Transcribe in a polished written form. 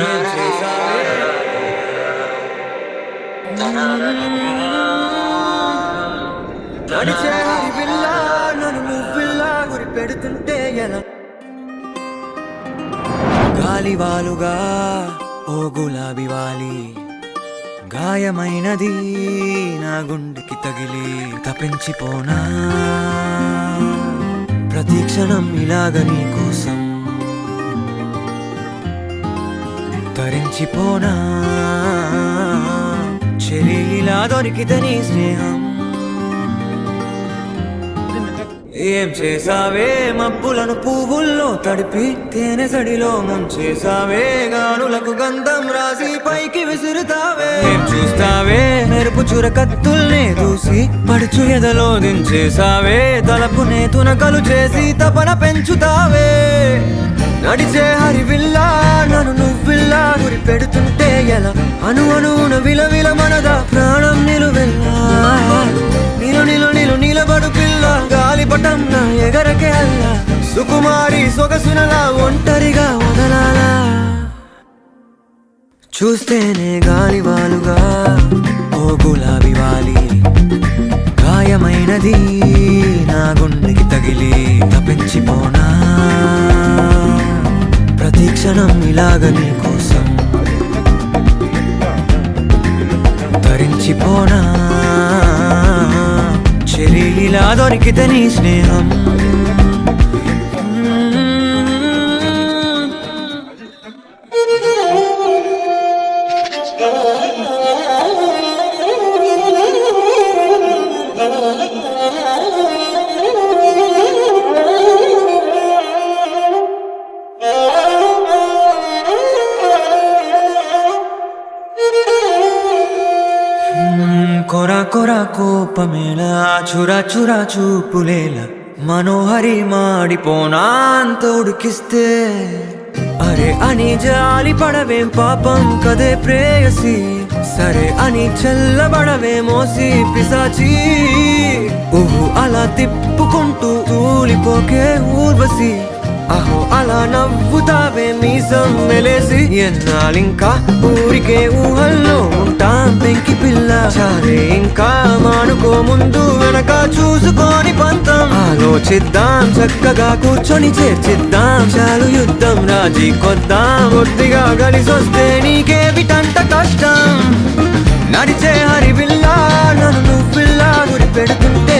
ఏం చేసావే నడిచే హరివిల్లా నన్ను నువ్విల్లా గురి పెడుతుంటే ఎలా గాలివాలుగా ఓ గులాబీ వాలి గాయమైనది నా గుండెకి తగిలి తపించిపోనా ప్రతి క్షణం ఇలాగ నీ కోసం తరించిపోనా చెలి ఇలా దొరికితే నీ స్నేహం ఏం చేసావే మబ్బులను పువ్వుల్లో తడిపి తేనె సడిలో ముంచేసావే గానులకు గంధం రాసి పైకి విసురుతావే ఏం చూస్తావే మెరుపు చురకత్తుల్నే దూసి పడుచు ఎదలో దించేసావే తలపునే తునకలు చేసి తపన పెంచుతావే నడిచే హరివిల్లా నన్ను నువ్విల్లా గురి పెడుతుంటే ఎలా అను అనున విలవిల మనదా ప్రాణం నిలువెల్లా నిలు నిలు నిలు నిలబడు పిల్ల గాలిపటం నా ఎగరకే అల్లా సుకుమారి సొగసునలా ఒంటరిగా వదలాలా చూస్తేనే గాలివాలుగా ఓ గులాబీ వాలి గాయమైనది నా గుండెకి తగిలి తపించిపోనా ప్రతి క్షణం ఇలాగ నీ కోసం తరించిపోనా చెలి ఇలా దొరికితే నీ స్నేహం కొరా కొరా కోపమేలా చురా చురా చూపులేలా మనోహరి మాడిపోనా అంత ఉడికిస్తే అరే అని జాలి పడవేం పాపం కదే ప్రేయసి సరే అని చల్లబడవే మోసి పిశాచి ఊహు అలా తిప్పుకుంటూ తూలిపోకే ఊర్వశి అహో అలా నవ్వుతావే మీసం మెలేసి ఎన్నాళ్ళింకా ఊరికే ఊహల్లో ఉంటాం పెంకి పిల్ల చాలే ఇంకా మానుకో ముందు వెనక చూసుకొని పంతం ఆలోచిద్దాం చక్కగా కూర్చొని చేర్చిద్దాం చాలు యుద్ధం రాజీ కొద్దాం ఒత్తిగా కలిసొస్తే నీకే విటంట కష్టం నడిచే హరివిల్లా నన్ను నువ్విల్లా గురి పెడుతుంటే